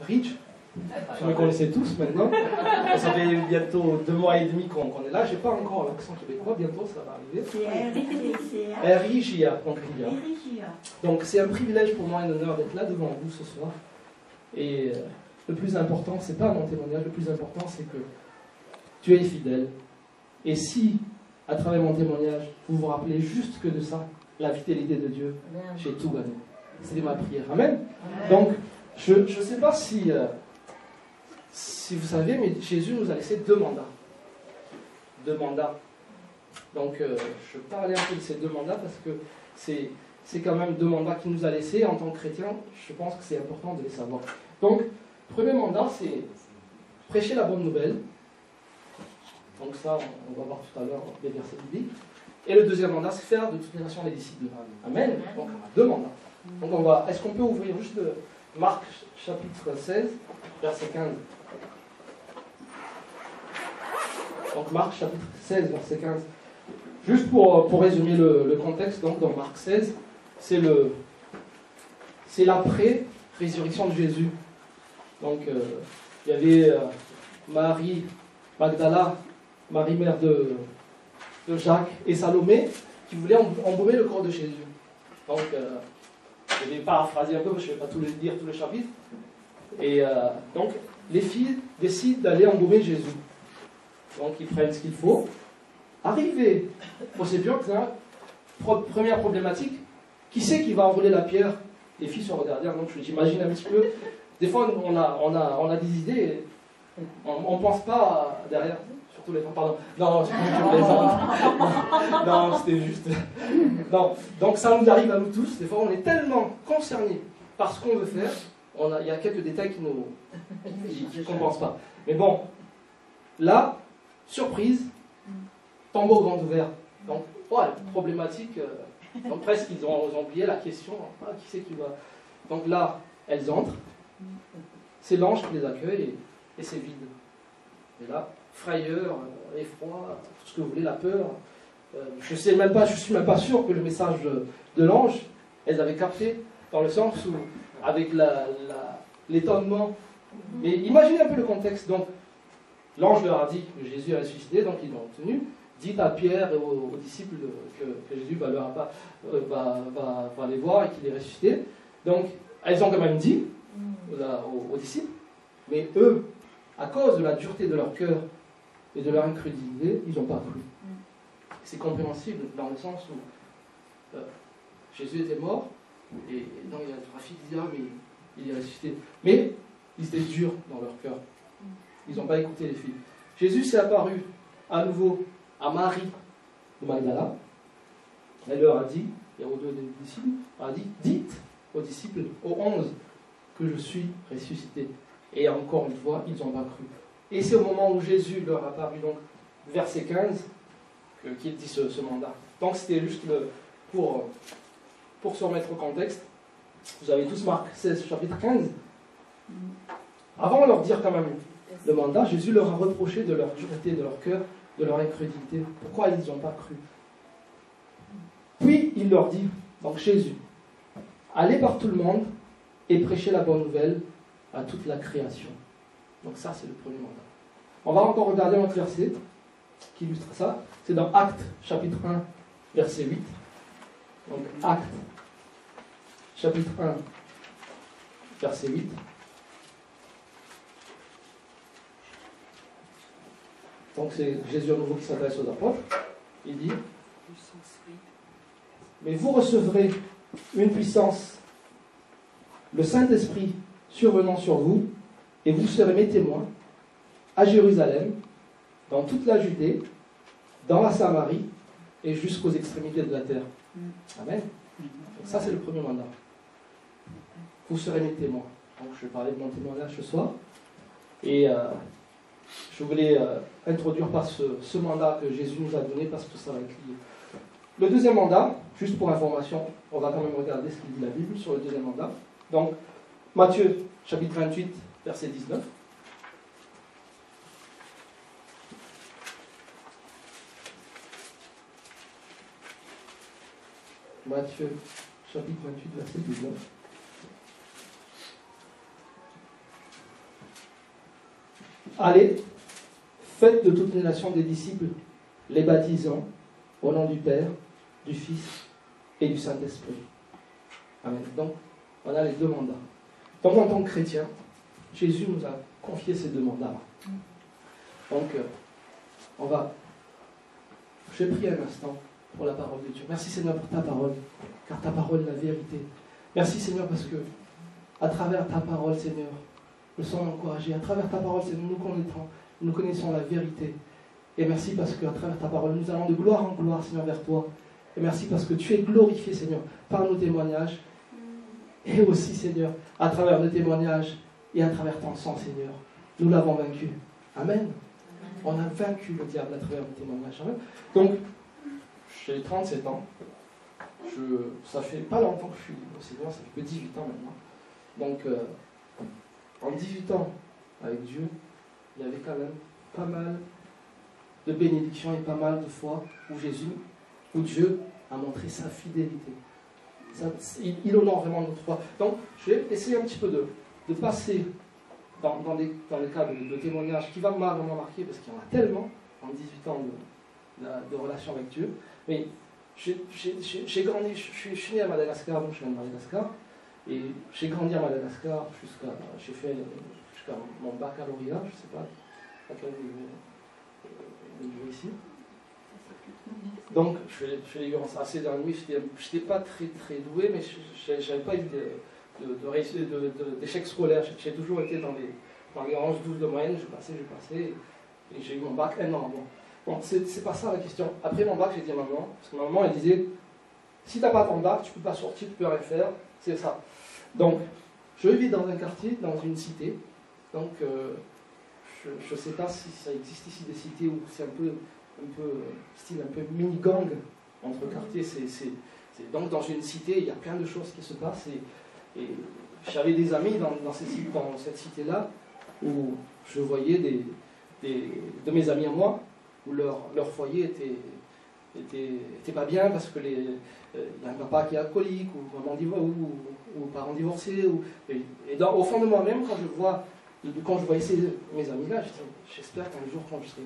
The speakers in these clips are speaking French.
Rich. Vous me connaissez tous maintenant. Ça fait bientôt 2 mois et demi qu'on est là. Je n'ai pas encore l'accent québécois. Bientôt, ça va arriver. C'est Rigia. Donc, c'est un privilège pour moi et un honneur d'être là devant vous ce soir. Et le plus important, ce n'est pas mon témoignage. Le plus important, c'est que tu es fidèle. Et si, à travers mon témoignage, vous vous rappelez juste que de ça, la fidélité de Dieu, j'ai tout gagné. C'était ma prière. Amen. Donc, je ne sais pas si vous savez, mais Jésus nous a laissé 2 mandats. 2 mandats. Donc, je parlais un peu de ces 2 mandats parce que c'est quand même 2 mandats qu'il nous a laissés en tant que chrétiens. Je pense que c'est important de les savoir. Donc, le premier mandat, c'est prêcher la bonne nouvelle. Donc ça, on va voir tout à l'heure les versets bibliques. Et le deuxième mandat, c'est faire de toutes les nations les disciples. Amen. Donc, on a 2 mandats. Donc, est-ce qu'on peut ouvrir juste Marc chapitre 16, verset 15. Donc Marc chapitre 16, verset 15. Juste pour résumer le contexte, donc dans Marc 16, c'est l'après-résurrection de Jésus. Donc il y avait Marie Magdala, Marie mère de Jacques et Salomé, qui voulaient embaumer le corps de Jésus. Donc je vais paraphraser un peu, parce que je ne vais pas lire tout le chapitre. Et donc les filles décident d'aller embaumer Jésus. Donc ils prennent ce qu'il faut. Arrivé au sépulcre, première problématique, qui c'est qui va envoler la pierre? Les filles sont regardées, donc j'imagine un petit peu. Des fois on a des idées, on ne pense pas derrière, surtout les femmes, pardon. Non, je plaisante. Non, c'était juste. Non, donc ça nous arrive à nous tous, des fois on est tellement concernés par ce qu'on veut faire, il y a quelques détails qu'on ne pense pas. Mais bon, là, surprise, tombeau grand ouvert. Donc, problématique. Donc presque ils ont oublié la question, qui c'est qui va. Donc là, elles entrent, c'est l'ange qui les accueille et c'est vide. Et là, frayeur, effroi, tout ce que vous voulez, la peur. Je suis même pas sûr que le message de l'ange, elles avaient capté, dans le sens où, avec l'étonnement. Mais imaginez un peu le contexte. Donc, l'ange leur a dit que Jésus est ressuscité, donc ils l'ont tenu. Dites à Pierre et aux disciples que Jésus va les voir et qu'il est ressuscité. Donc, elles ont quand même dit aux disciples, mais eux, à cause de la dureté de leur cœur et de leur incrédulité, ils n'ont pas cru. C'est compréhensible dans le sens où Jésus était mort, et donc il y a 3 filles qui disent, mais il est ressuscité. Mais ils étaient durs dans leur cœur. Ils n'ont pas écouté les filles. Jésus s'est apparu à nouveau à Marie de Magdala. Elle leur a dit, et aux 2 disciples, elle a dit, dites aux disciples, aux 11, que je suis ressuscité. Et encore une fois, ils n'ont pas cru. Et c'est au moment où Jésus leur a apparu, donc verset 15, qu'il dit ce mandat. Donc c'était juste pour se remettre au contexte. Vous avez tous Marc 16, chapitre 15. Avant de leur dire quand même le mandat, Jésus leur a reproché de leur dureté, de leur cœur, de leur incrédulité. Pourquoi ils n'ont pas cru? Puis il leur dit, donc Jésus, allez par tout le monde et prêchez la bonne nouvelle à toute la création. Donc ça, c'est le premier mandat. On va encore regarder un autre verset qui illustre ça. C'est dans Actes, chapitre 1, verset 8. Donc Actes, chapitre 1, verset 8. Donc c'est Jésus à nouveau qui s'adresse aux apôtres. Il dit, mais vous recevrez une puissance, le Saint-Esprit survenant sur vous, et vous serez mes témoins à Jérusalem, dans toute la Judée, dans la Samarie et jusqu'aux extrémités de la terre. Amen. Donc ça, c'est le premier mandat. Vous serez mes témoins. Donc je vais parler de mon témoignage ce soir. Et je voulais introduire par ce mandat que Jésus nous a donné parce que ça va être lié. Le deuxième mandat, juste pour information, on va quand même regarder ce qu'il dit la Bible sur le deuxième mandat. Donc, Matthieu, chapitre 28, verset 19. Matthieu, chapitre 28, verset 19. allez, faites de toutes les nations des disciples, les baptisant au nom du Père, du Fils et du Saint-Esprit. Amen. Donc, on a les deux mandats. Donc, en tant que chrétien, Jésus nous a confié ces deux mandats. Donc, je vais prier un instant pour la parole de Dieu. Merci Seigneur pour ta parole, car ta parole est la vérité. Merci Seigneur parce que, à travers ta parole, Seigneur, nous sommes encouragés. À travers ta parole, Seigneur, nous connaissons la vérité. Et merci parce qu'à travers ta parole, nous allons de gloire en gloire, Seigneur, vers toi. Et merci parce que tu es glorifié, Seigneur, par nos témoignages. Et aussi, Seigneur, à travers nos témoignages et à travers ton sang, Seigneur, nous l'avons vaincu. Amen. On a vaincu le diable à travers nos témoignages. Amen. Donc, j'ai 37 ans. Ça fait pas longtemps que je suis au Seigneur, ça fait que 18 ans maintenant. Donc, en 18 ans avec Dieu, il y avait quand même pas mal de bénédictions et pas mal de fois où Dieu a montré sa fidélité. Il honore vraiment notre foi. Donc, je vais essayer un petit peu de passer dans les cas de témoignages qui va vraiment marquer, parce qu'il y en a tellement en 18 ans de relation avec Dieu. Mais j'ai grandi, je suis né à Madagascar, donc je viens de Madagascar, et j'ai grandi à Madagascar j'ai fait jusqu'à mon baccalauréat, je ne sais pas à quel niveau ici. Donc, je l'ai eu assez dans la nuit, je n'étais pas très très doué, mais je n'avais pas eu d'échec scolaire. J'ai toujours été dans les 11-12 de moyenne, je passais, et j'ai eu mon bac un an. Bon, c'est pas ça la question. Après mon bac, j'ai dit à maman, parce que ma maman, elle disait, si tu n'as pas ton bac, tu ne peux pas sortir, tu ne peux rien faire, c'est ça. Donc, je vis dans un quartier, dans une cité, donc je ne sais pas si ça existe ici des cités où c'est un peu style un peu mini-gang entre quartiers. Donc dans une cité, il y a plein de choses qui se passent, et j'avais des amis dans cette cité-là, où je voyais de mes amis à moi, où leur foyer était pas bien, parce que il y a un papa qui est alcoolique, ou maman ou parents divorcés, et au fond de moi-même, quand je voyais mes amis-là, j'espère qu'un jour, quand je serai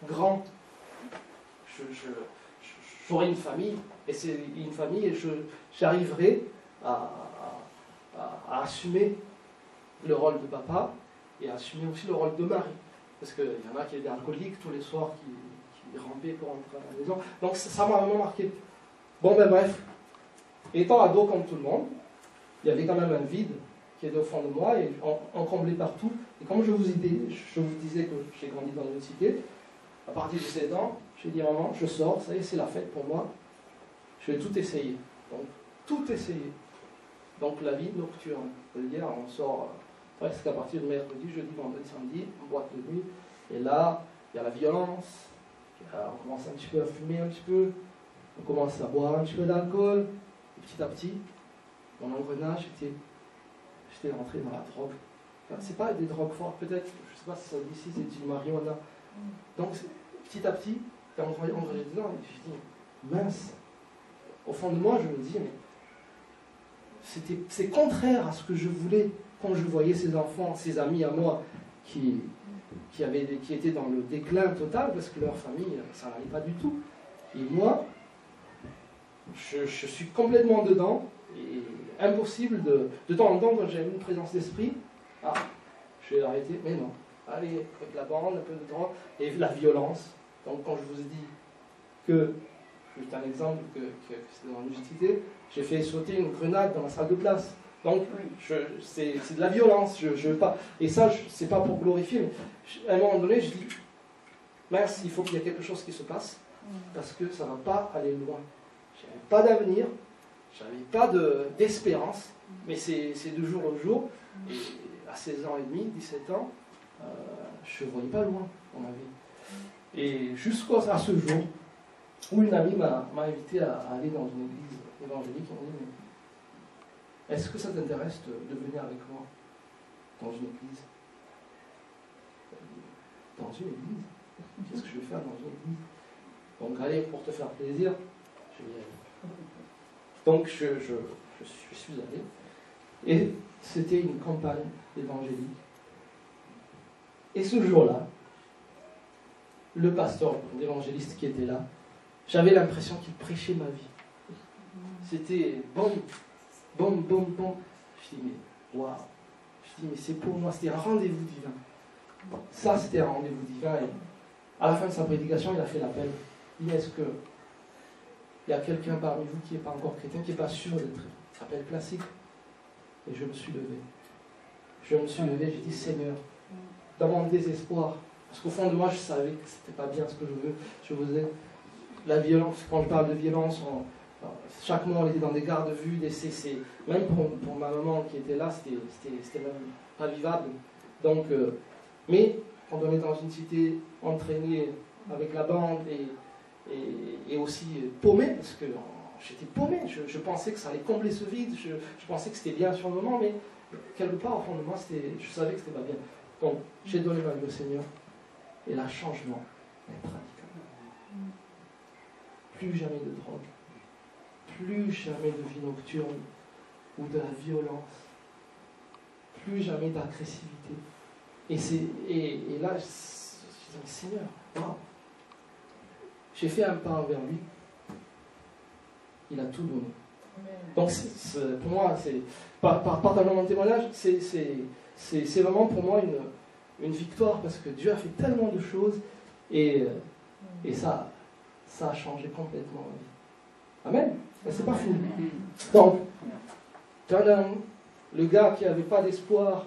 grand, j'aurai une famille, et c'est une famille, et j'arriverai à assumer le rôle de papa, et à assumer aussi le rôle de mari. Parce qu'il y en a qui étaient alcooliques tous les soirs, qui rampaient pour rentrer à la maison. Donc ça m'a vraiment marqué. Bon, ben bref, étant ado comme tout le monde, il y avait quand même un vide qui était au fond de moi, et on comblait partout. Et comme je vous disais que j'ai grandi dans une cité, à partir de 7 ans, j'ai dit à maman, je sors, ça y est, c'est la fête pour moi, je vais tout essayer. Donc, tout essayer. Donc, la vie nocturne, on peut dire, on sort presque à partir de mercredi, jeudi, vendredi, samedi, en boîte de nuit, et là, il y a la violence, on commence un petit peu à fumer un petit peu, on commence à boire un petit peu d'alcool, et petit à petit, mon engrenage, j'étais rentré dans la drogue. Enfin, c'est pas des drogues fortes, peut-être, je ne sais pas si ça dit ici, c'est du marijuana. Donc, petit à petit, quand on rentrait dedans, je me dis, mince, au fond de moi, je me dis, mais c'est contraire à ce que je voulais quand je voyais ces enfants, ces amis à moi, qui étaient dans le déclin total, parce que leur famille, ça n'allait pas du tout. Et moi, je suis complètement dedans, et impossible de temps en temps, quand j'ai une présence d'esprit, je vais arrêter, mais non. Allez, avec la bande, un peu de drogue, et la violence. Donc quand je vous ai dit que, juste un exemple, que c'était dans une cité, j'ai fait sauter une grenade dans la salle de classe. Donc c'est de la violence. Et ça, c'est pas pour glorifier, mais à un moment donné, je dis, mince, il faut qu'il y ait quelque chose qui se passe, parce que ça ne va pas aller loin. J'avais pas d'avenir, j'avais pas d'espérance, mais c'est de jour au jour. Et à 16 ans et demi, 17 ans, je ne voyais pas loin dans ma vie. Et jusqu'à ce jour où une amie m'a invité à aller dans une église évangélique, et m'a dit, mais est-ce que ça t'intéresse de venir avec moi dans une église? Dans une église? Qu'est-ce que je vais faire dans une église? Donc allez, pour te faire plaisir, je vais y aller. Donc je suis allé, et c'était une campagne évangélique. Et ce jour-là, le pasteur, l'évangéliste qui était là, j'avais l'impression qu'il prêchait ma vie. C'était bon, bon, bon, bon. Je dis, mais waouh. Je dis, mais c'est pour moi, c'était un rendez-vous divin. Ça, c'était un rendez-vous divin. Et à la fin de sa prédication, il a fait l'appel. Il dit, est-ce que il y a quelqu'un parmi vous qui n'est pas encore chrétien, qui n'est pas sûr d'être appel classique? Et je me suis levé. Je me suis levé, j'ai dit, Seigneur, dans mon désespoir, parce qu'au fond de moi, je savais que ce n'était pas bien ce que je faisais. La violence, quand je parle de violence, chaque mois on était dans des gardes-vues, même pour ma maman qui était là, c'était même pas vivable. Donc, mais quand on est dans une cité entraînée avec la bande et aussi paumé, parce que j'étais paumé, je pensais que ça allait combler ce vide, je pensais que c'était bien sur le moment, mais quelque part au fond de moi, je savais que c'était pas bien. Donc j'ai donné ma vie au Seigneur, et là, changement est radical. Plus jamais de drogue, plus jamais de vie nocturne ou de la violence, plus jamais d'agressivité. Et là, je dis, Seigneur, wow. J'ai fait un pas envers lui. Il a tout donné. Donc, pour moi, partageant mon témoignage, c'est vraiment pour moi une victoire parce que Dieu a fait tellement de choses et ça a changé complètement ma vie. Amen. Mais c'est pas fini. Donc, le gars qui n'avait pas d'espoir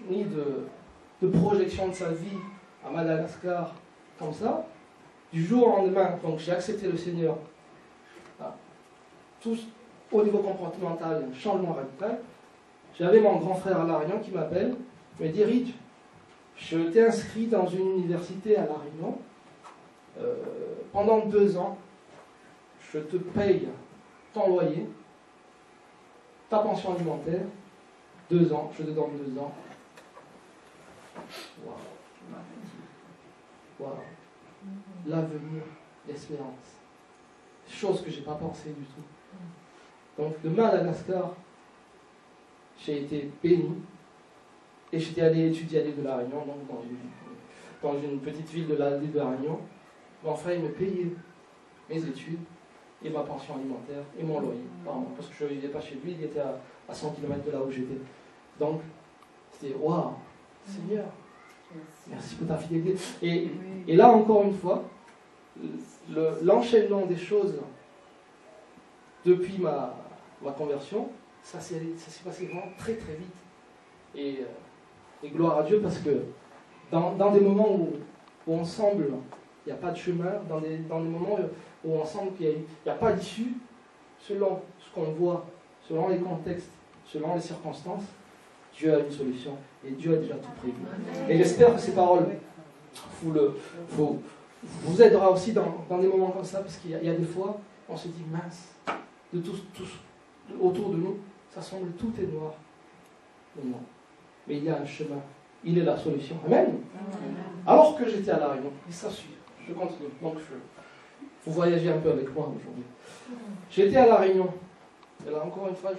ni de projection de sa vie à Madagascar, comme ça, du jour au lendemain, donc j'ai accepté le Seigneur. Tout au niveau comportemental, un changement radical. J'avais mon grand frère à La Réunion qui m'appelle, me dit, Rich, je t'ai inscrit dans une université à La Réunion. Pendant 2 ans, je te paye ton loyer, ta pension alimentaire, 2 ans, je te donne 2 ans. Waouh. Waouh. L'avenir, l'espérance. Chose que je n'ai pas pensé du tout. Donc de Madagascar, j'ai été béni et j'étais allé étudier à l'île de La Réunion, donc dans une petite ville de l'île de La Réunion. Mon frère me payait mes études et ma pension alimentaire et mon loyer par mois, parce que je ne vivais pas chez lui, il était à 100 km de là où j'étais. Donc c'était waouh, Seigneur, merci pour ta fidélité. Et là encore une fois, l'enchaînement des choses depuis ma conversion, ça s'est passé vraiment très très vite. Et gloire à Dieu parce que dans des moments où on semble il n'y a pas de chemin, dans des moments où on semble qu'il n'y a pas d'issue, selon ce qu'on voit, selon les contextes, selon les circonstances, Dieu a une solution et Dieu a déjà tout prévu. Et j'espère que ces paroles vous aidera aussi dans des moments comme ça, parce qu'il y a des fois, on se dit mince, de tous autour de nous, ça semble tout est noir. Mais non. Mais il y a un chemin. Il est la solution. Amen. Alors que j'étais à La Réunion, et ça suit, je continue. Donc vous voyagez un peu avec moi aujourd'hui. J'étais à La Réunion. Et là encore une fois,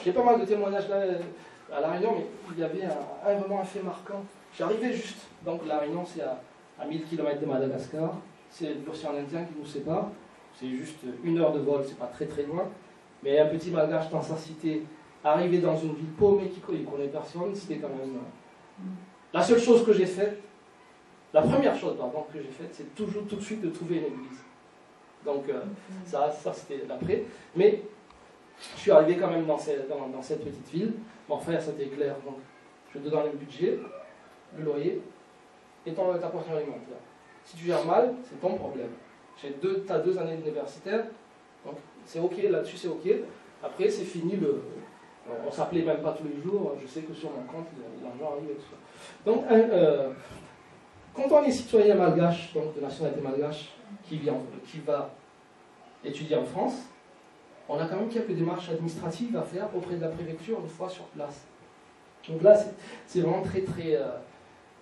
j'ai pas mal de témoignages là à La Réunion, mais il y avait vraiment un fait marquant. J'arrivais juste, donc La Réunion c'est à 1000 km de Madagascar, c'est l'océan Indien qui nous sépare, c'est juste 1 heure de vol, c'est pas très très loin, mais un petit malgache dans sa cité, arrivé dans une ville paumée qui ne connaît personne, c'était quand même... La seule chose que j'ai faite, la première chose pardon, que j'ai faite, c'est toujours tout de suite de trouver une église. Donc ça c'était l'après, mais je suis arrivé quand même dans cette petite ville. Mon frère, c'était clair, donc je te donne le budget, le loyer et ta pension alimentaire. Si tu gères mal, c'est ton problème. Tu as 2 années universitaires, donc c'est ok, là-dessus c'est ok. Après, c'est fini, on s'appelait même pas tous les jours, je sais que sur mon compte, l'argent arrive et tout ça. Donc, quand on est citoyen malgache, donc de nationalité malgache, qui va étudier en France, on a quand même quelques démarches administratives à faire auprès de la préfecture une fois sur place. Donc là, c'est vraiment très, très...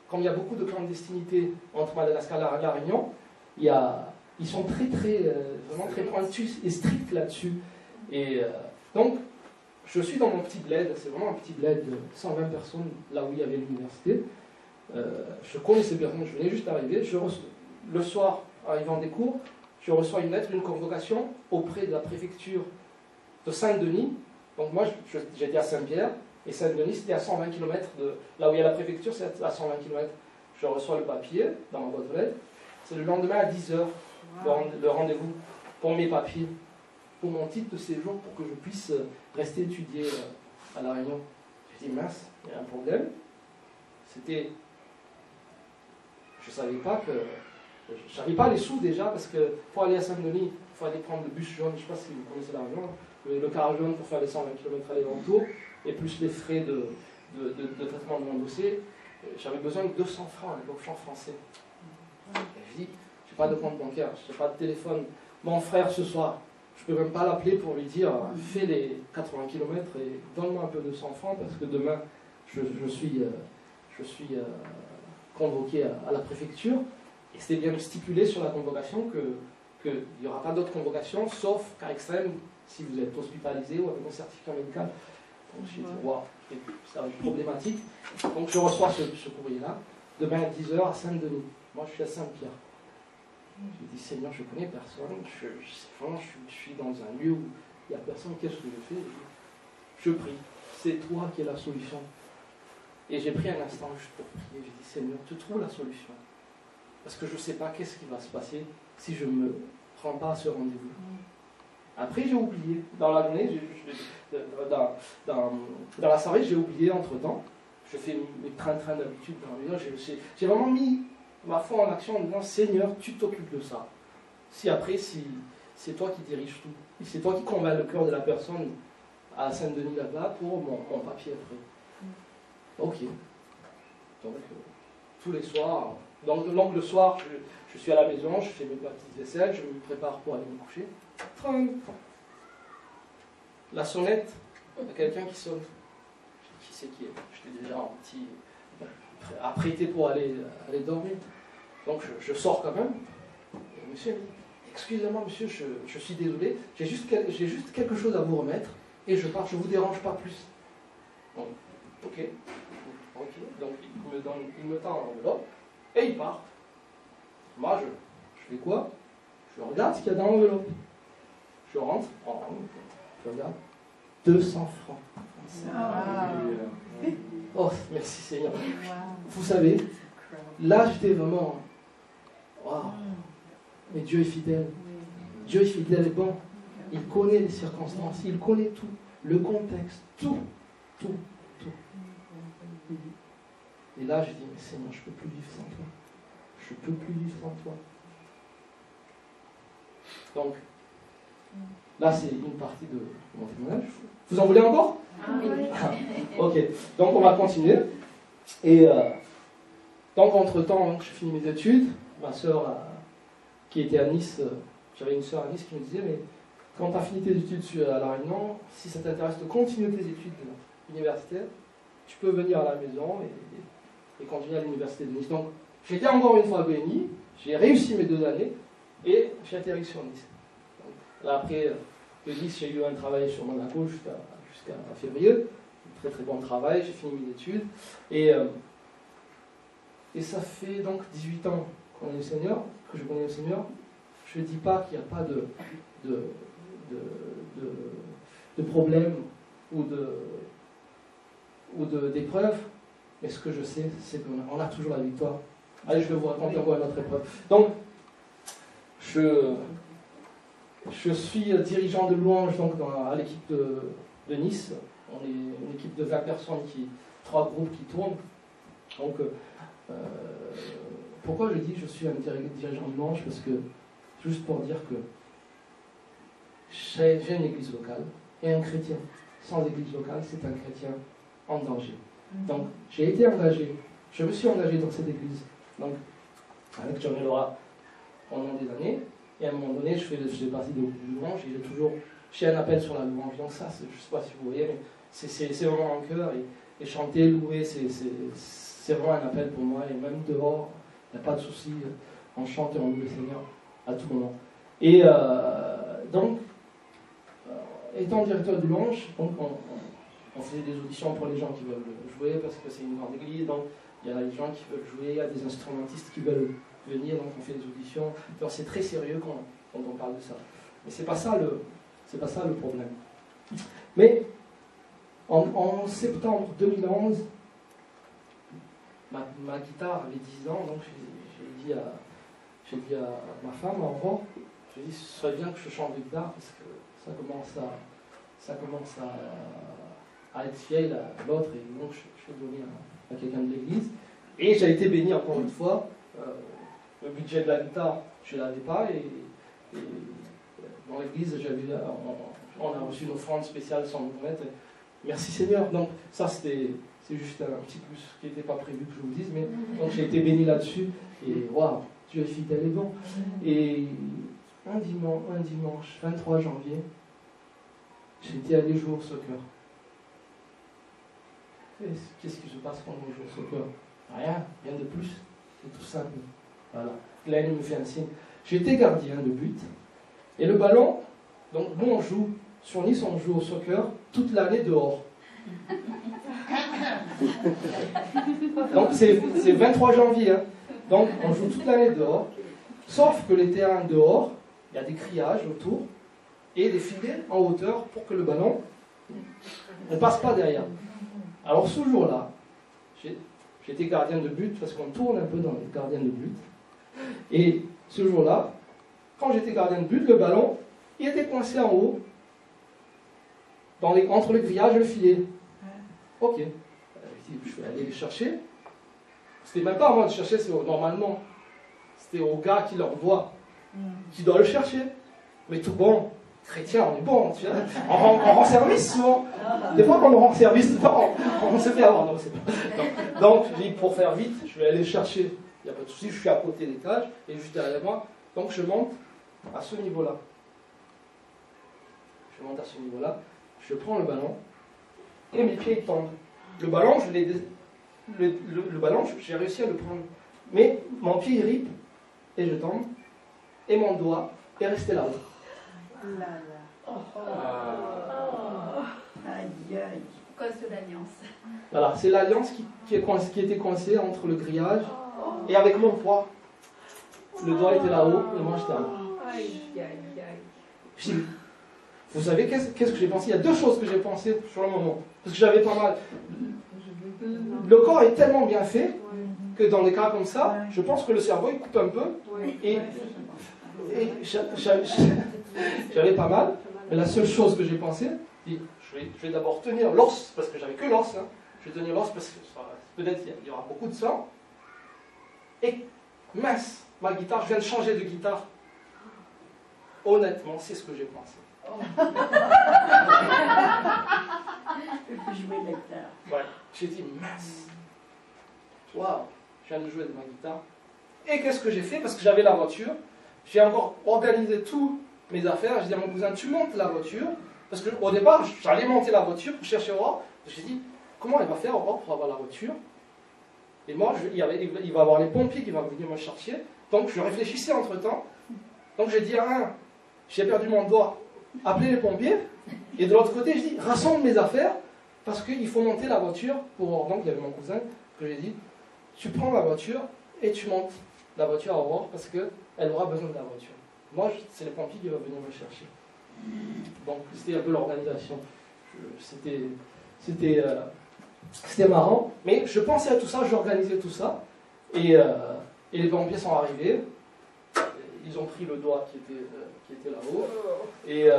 comme il y a beaucoup de clandestinité entre Madagascar et La Réunion, ils sont très, très, vraiment très pointus et stricts là-dessus. Et donc, je suis dans mon petit bled, c'est vraiment un petit bled de 120 personnes, là où il y avait l'université. Je connaissais personne, je venais juste d'arriver. Le soir, arrivant des cours, je reçois une lettre, une convocation auprès de la préfecture de Saint-Denis. Donc moi, j'étais à Saint-Pierre, et Saint-Denis, c'était à 120 km de là où il y a la préfecture, c'est à 120 km. Je reçois le papier dans ma boîte aux lettres. C'est le lendemain à 10h, le rendez-vous pour mes papiers, pour mon titre de séjour, pour que je puisse rester étudier à La Réunion. Je dis mince, il y a un problème. C'était... Je ne savais pas que... Je n'avais pas les sous déjà, parce que pour aller à Saint-Denis, il faut aller prendre le bus jaune, je ne sais pas si vous connaissez La Réunion, le car jaune pour faire les 120 km aller-retour, et plus les frais de traitement de mon dossier. J'avais besoin de 200 francs à l'époque, francs français. Et je dis, je n'ai pas de compte bancaire, je n'ai pas de téléphone. Mon frère, ce soir, je ne peux même pas l'appeler pour lui dire, fais les 80 km et donne-moi un peu de 100 francs, parce que demain, je suis convoqué à la préfecture. Et c'était bien stipulé sur la convocation qu'il n'y aura pas d'autres convocations, sauf cas extrême, si vous êtes hospitalisé ou avec un certificat médical. Donc j'ai dit, waouh, ça va être problématique. Donc je reçois ce courrier-là, demain à 10h à Saint-Denis. Moi je suis à Saint-Pierre. J'ai dit, Seigneur, je ne connais personne, je suis dans un lieu où il n'y a personne, qu'est-ce que je fais? Je prie, c'est toi qui es la solution. Et j'ai pris un instant juste pour prier, j'ai dit, Seigneur, tu trouves la solution. Parce que je ne sais pas qu'est-ce qui va se passer si je ne me rends pas à ce rendez-vous. Après, j'ai oublié. Dans la journée, dans la soirée, j'ai oublié entre-temps. Je fais mes trains d'habitude dans la vie. J'ai vraiment mis ma foi en action en disant, Seigneur, tu t'occupes de ça. Si c'est toi qui diriges tout. Et c'est toi qui convaincs le cœur de la personne à Saint-Denis là-bas pour mon papier après. Ok. Donc, tous les soirs... Donc le soir, je suis à la maison, je fais mes petites vaisselles, je me prépare pour aller me coucher. La sonnette, il y a quelqu'un qui sonne. Qui c'est qui est? J'étais déjà un petit apprêté pour aller dormir. Donc je sors quand même. Et monsieur, excusez-moi monsieur, je suis désolé, j'ai juste quelque chose à vous remettre et je pars, je ne vous dérange pas plus. Donc, ok. Donc il me tend l'enveloppe. Et il part. Moi, je fais quoi? Je regarde ce qu'il y a dans l'enveloppe. Je rentre, je regarde. 200 francs. Oh, merci Seigneur. Vous savez, là, j'étais vraiment... Waouh! Mais Dieu est fidèle. Dieu est fidèle et bon. Il connaît les circonstances, il connaît tout. Le contexte, tout. Et là, je dis, mais Seigneur, je ne peux plus vivre sans toi. Je ne peux plus vivre sans toi. Donc, là, c'est une partie de mon témoignage. Vous en voulez encore? Ok, donc on va continuer. Et donc, entre-temps, j'ai fini mes études. Ma sœur, qui était à Nice, j'avais une sœur à Nice qui me disait, mais quand tu as fini tes études à La Réunion, si ça t'intéresse de continuer tes études universitaires, tu peux venir à la maison et continuer à l'université de Nice. Donc, j'étais encore une fois béni, j'ai réussi mes 2 années et j'ai atterri sur Nice. Donc, là, après de Nice, j'ai eu un travail sur Monaco jusqu'à février. Un très très bon travail, j'ai fini mes études. Et ça fait donc 18 ans qu'on est le Seigneur, que je connais le Seigneur. Je ne dis pas qu'il n'y a pas de problème ou d'épreuves. Mais ce que je sais, c'est qu'on a toujours la victoire. Allez, je vais vous raconter encore une autre épreuve. Donc, je suis dirigeant de louange donc, à l'équipe de Nice. On est une équipe de 20 personnes, 3 groupes qui tournent. Donc, pourquoi je dis que je suis un dirigeant de louange? Parce que, juste pour dire que j'ai une église locale et un chrétien sans église locale, c'est un chrétien en danger. Donc, j'ai été engagé, je me suis engagé dans cette église, donc, avec John et Laura, pendant des années, et à un moment donné, je fais partie de louange, et j'ai un appel sur la louange, donc ça, je ne sais pas si vous voyez, mais c'est vraiment un cœur, et chanter, louer, c'est vraiment un appel pour moi, et même dehors, il n'y a pas de souci, on chante et on loue le Seigneur à tout moment. Et donc, étant directeur de louange, donc on faisait des auditions pour les gens qui veulent jouer parce que c'est une grande église. Donc il y a des gens qui veulent jouer, il y a des instrumentistes qui veulent venir, donc on fait des auditions. Donc c'est très sérieux quand on parle de ça. Mais c'est pas ça le problème. Mais en septembre 2011, ma guitare avait 10 ans, donc j'ai dit à ma femme, au revoir, j'ai dit ce serait bien que je change de guitare parce que ça commence à être vieille l'autre, et donc je vais donner à quelqu'un de l'église. Et j'ai été béni encore une fois. Le budget de la guitare, je ne l'avais pas, et dans l'église, on a reçu une offrande spéciale sans nous mettre. Merci Seigneur. Donc ça, c'est juste un petit plus qui n'était pas prévu que je vous dise, mais donc j'ai été béni là-dessus, et waouh, Dieu est fidèle et bon. Et un dimanche 23 janvier, j'étais allé jouer au soccer. Qu'est-ce qui se passe quand on joue au soccer? Rien de plus, c'est tout simple. Voilà, Glenn me fait un signe. J'étais gardien de but, et le ballon, donc nous on joue, sur Nice on joue au soccer toute l'année dehors. Donc c'est 23 janvier, hein. Donc on joue toute l'année dehors, sauf que les terrains dehors, il y a des grillages autour, et des filets en hauteur pour que le ballon ne passe pas derrière. Alors ce jour-là, j'étais gardien de but, parce qu'on tourne un peu dans les gardiens de but. Et ce jour-là, quand j'étais gardien de but, le ballon, il était coincé en haut, entre le grillage et le filet. Ok. Je vais aller le chercher. C'était même pas à moi de chercher, normalement. C'était au gars qui l'envoie, qui doit le chercher. Mais tout bon, chrétien, on est bon, tu vois. On rend service souvent. Des fois, quand on rend service, on se fait avoir. Non, c'est pas. Donc, je dis, pour faire vite, je vais aller le chercher. Il n'y a pas de souci, je suis à côté des cages, et juste derrière moi. Donc, je monte à ce niveau-là. Je monte à ce niveau-là, je prends le ballon, et mes pieds tombent. Le ballon, le ballon, j'ai réussi à le prendre. Mais mon pied, il ripe, et je tombe, et mon doigt est resté là-haut. Aïe, aïe. Cause de l'alliance. Voilà, c'est l'alliance qui était coincée entre le grillage et avec mon poids. Le doigt était là-haut et moi j'étais là-haut. Aïe, aïe, aïe. Vous savez qu'est-ce que j'ai pensé? Il y a deux choses que j'ai pensé sur le moment. Parce que j'avais pas mal. Le corps est tellement bien fait que dans des cas comme ça, je pense que le cerveau il coupe un peu. Et j'avais pas mal. Mais la seule chose que j'ai pensé, je vais d'abord tenir l'os, parce que j'avais que l'os. Hein. Je vais tenir l'os parce que peut-être il y aura beaucoup de sang. Et mince, ma guitare, je viens de changer de guitare. Honnêtement, c'est ce que j'ai pensé. Je peux jouer la guitare. Ouais, j'ai dit mince. Waouh, je viens de jouer de ma guitare. Et qu'est-ce que j'ai fait? Parce que j'avais la voiture, j'ai encore organisé tous mes affaires. J'ai dit à mon cousin, tu montes la voiture. Parce qu'au départ, j'allais monter la voiture pour chercher Aurore. J'ai dit, comment il va faire Aurore pour avoir la voiture? Et moi, il va y avoir les pompiers qui vont venir me chercher. Donc je réfléchissais entre-temps. Donc j'ai dit, j'ai perdu mon doigt, appelez les pompiers. Et de l'autre côté, je dis, rassemble mes affaires, parce qu'il faut monter la voiture pour Aurore. Donc il y avait mon cousin que j'ai dit, tu prends la voiture et tu montes la voiture à Aurore, parce qu'elle aura besoin de la voiture. Moi, c'est les pompiers qui vont venir me chercher. Donc c'était un peu l'organisation. C'était marrant, mais je pensais à tout ça, j'organisais tout ça, et les pompiers sont arrivés, ils ont pris le doigt qui était là-haut, et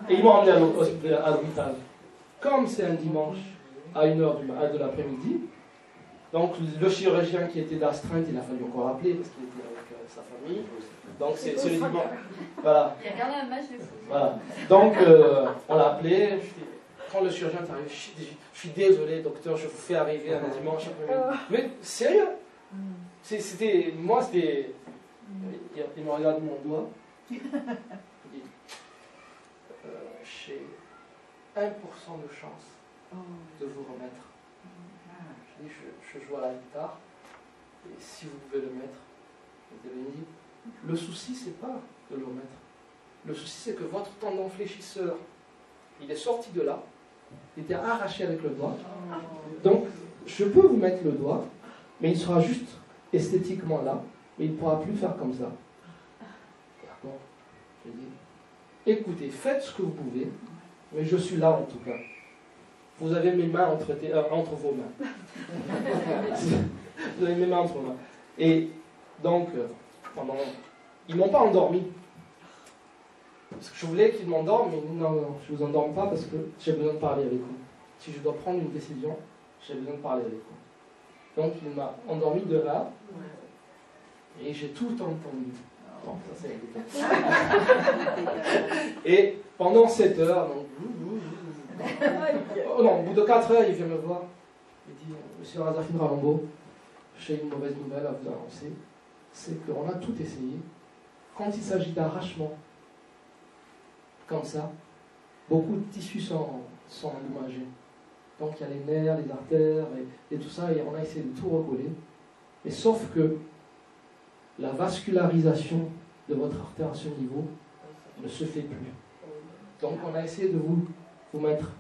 ils m'ont emmené à l'hôpital. Comme c'est un dimanche à 1h de l'après-midi, donc le chirurgien qui était d'astreinte, il a fallu encore appeler parce qu'il était avec sa famille. Donc c'est le dimanche. Voilà. Il a regardé un match de foot. Voilà. Donc on l'a appelé. Quand le chirurgien est arrivé, je suis désolé docteur, je vous fais arriver un dimanche après-midi. Mais sérieux, moi c'était. Il me regarde mon doigt. Il dit j'ai 1% de chance de vous remettre. Je dis, je joue à la guitare, et si vous pouvez le mettre, il me dit, le souci, c'est pas de le remettre. Le souci, c'est que votre tendon fléchisseur, il est sorti de là, Il était arraché avec le doigt. Donc, je peux vous mettre le doigt, mais il sera juste esthétiquement là, mais il ne pourra plus faire comme ça. D'accord? Je dis, écoutez, faites ce que vous pouvez, mais je suis là en tout cas. Vous avez mes mains entre vos mains. Vous avez mes mains entre vos mains. Et donc, ils ne m'ont pas endormi. Parce que je voulais qu'ils m'endorment, mais non, je ne vous endorme pas parce que j'ai besoin de parler avec vous. Si je dois prendre une décision, j'ai besoin de parler avec vous. Donc, il m'a endormi de là, et j'ai tout entendu. Bon, ça c'est et pendant 7 heures, donc, au bout de 4 heures, il vient me voir. Il dit, Monsieur Razafine Ralambo, j'ai une mauvaise nouvelle à vous annoncer. C'est qu'on a tout essayé. Quand il s'agit d'arrachement, comme ça, beaucoup de tissus sont endommagés. Donc il y a les nerfs, les artères et tout ça, et on a essayé de tout recoller. Mais sauf que la vascularisation de votre artère à ce niveau ne se fait plus. Donc on a essayé de vous mettre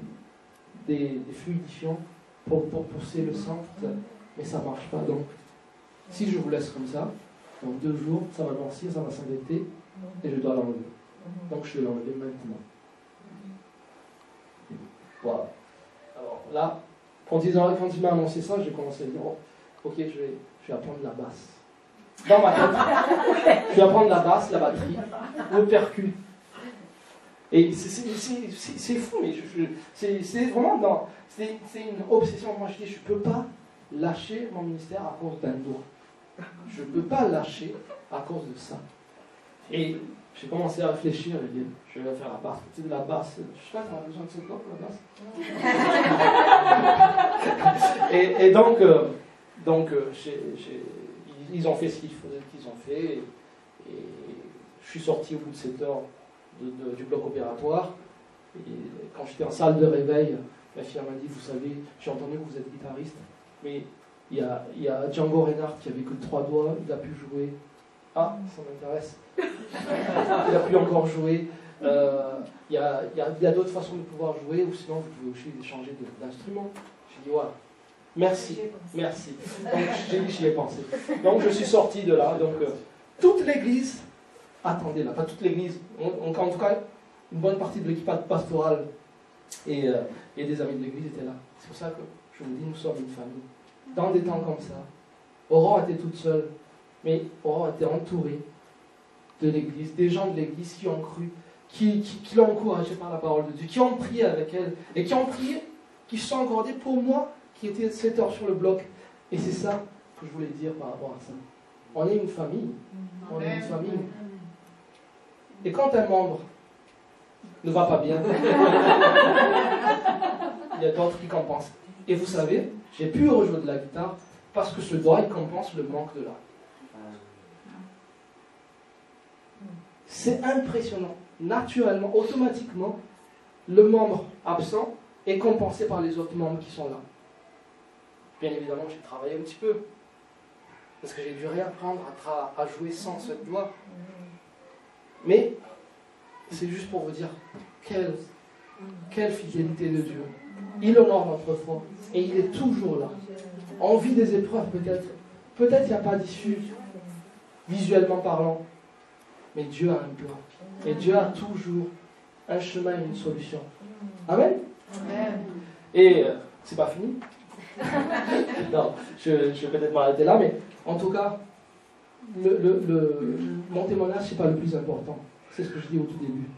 des fluidifiants pour pousser le sang, mais ça ne marche pas. Donc si je vous laisse comme ça, dans 2 jours, ça va noircir, ça va s'invecter, et je dois l'enlever. Donc je vais l'enlever maintenant. Voilà. Alors là, quand il m'a annoncé ça, j'ai commencé à dire, oh, ok, je vais apprendre la basse. Dans ma tête, je vais apprendre la basse, la batterie, le percu. Et c'est fou, mais c'est vraiment c'est une obsession. Moi je dis, je ne peux pas lâcher mon ministère à cause d'un doigt. Je ne peux pas lâcher à cause de ça. Et j'ai commencé à réfléchir et dire, je vais faire la basse. Tu sais, la basse, je sais pas, tu as besoin de ce corps pour la basse. et donc, ils ont fait ce qu'ils ont fait. Et je suis sorti au bout de 7 heures du bloc opératoire. Et quand j'étais en salle de réveil, ma fille m'a dit, vous savez, j'ai entendu que vous êtes guitariste, mais il y a Django Reinhardt qui avait que 3 doigts, il a pu jouer. Ah, ça m'intéresse. Il a pu encore jouer. Il y a d'autres façons de pouvoir jouer, ou sinon vous pouvez aussi changer d'instrument. J'ai dit, voilà. Merci. Donc j'y ai pensé. Donc je suis sorti de là. Donc toute l'église, attendez là, pas toute l'église, en tout cas une bonne partie de l'équipe pastorale et des amis de l'église étaient là. C'est pour ça que je vous dis, nous sommes une famille. Dans des temps comme ça, Aurore était toute seule, mais Aurore était entourée de l'église, des gens de l'église qui ont cru, qui l'ont encouragée par la parole de Dieu, qui ont prié avec elle, et qui ont prié, qui se sont accordés pour moi, qui était 7 heures sur le bloc. Et c'est ça que je voulais dire par rapport à ça. On est une famille. On est une famille. Et quand un membre ne va pas bien, il y a d'autres qui compensent. Et vous savez, j'ai pu rejouer de la guitare parce que ce doigt, il compense le manque de là. C'est impressionnant. Naturellement, automatiquement, le membre absent est compensé par les autres membres qui sont là. Bien évidemment, j'ai travaillé un petit peu. Parce que j'ai dû réapprendre à jouer sans ce doigt. Mais, c'est juste pour vous dire, quelle fidélité de Dieu. Il honore notre foi. Et il est toujours là. On vit des épreuves peut-être. Peut-être il n'y a pas d'issue, visuellement parlant. Mais Dieu a un plan. Et Dieu a toujours un chemin et une solution. Amen. Amen. Et c'est pas fini. Non, je vais peut-être m'arrêter là, mais en tout cas, mon témoignage, c'est pas le plus important. C'est ce que je dis au tout début.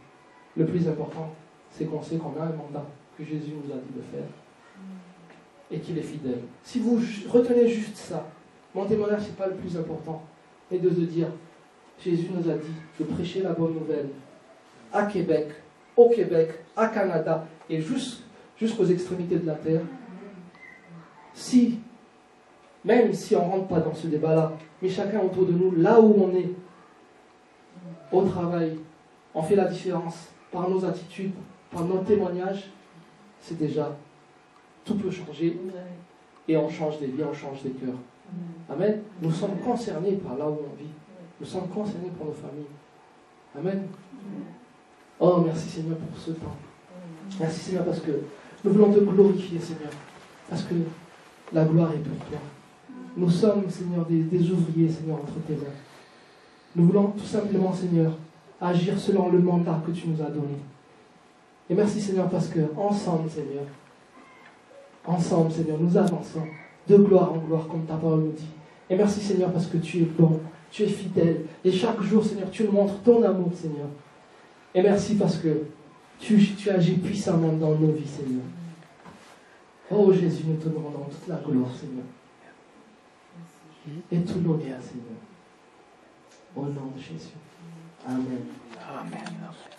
Le plus important, c'est qu'on sait qu'on a un mandat que Jésus nous a dit de faire et qu'il est fidèle. Si vous retenez juste ça, mon témoignage, c'est pas le plus important, mais de se dire, Jésus nous a dit de prêcher la bonne nouvelle à Québec, au Québec, à Canada et jusqu'aux extrémités de la terre. Même si on ne rentre pas dans ce débat-là, mais chacun autour de nous, là où on est, au travail, on fait la différence par nos attitudes, par nos témoignages, c'est déjà, tout peut changer et on change des vies, on change des cœurs. Amen. Nous sommes concernés par là où on vit. Nous sommes concernés pour nos familles. Amen. Oh, merci Seigneur pour ce temps. Merci Seigneur parce que Nous voulons te glorifier, Seigneur, parce que la gloire est pour toi. Nous sommes, Seigneur, des ouvriers, Seigneur, entre tes mains. Nous voulons tout simplement, Seigneur, agir selon le mandat que tu nous as donné. Et merci, Seigneur, parce que ensemble, Seigneur, nous avançons de gloire en gloire, comme ta parole nous dit. Et merci, Seigneur, parce que tu es bon, tu es fidèle. Et chaque jour, Seigneur, tu nous montres ton amour, Seigneur. Et merci parce que tu agis puissamment dans nos vies, Seigneur. Oh Jésus, nous te demandons toute la gloire, Seigneur. Et tout l'honneur, Seigneur. Au nom de Jésus. Amen. Amen.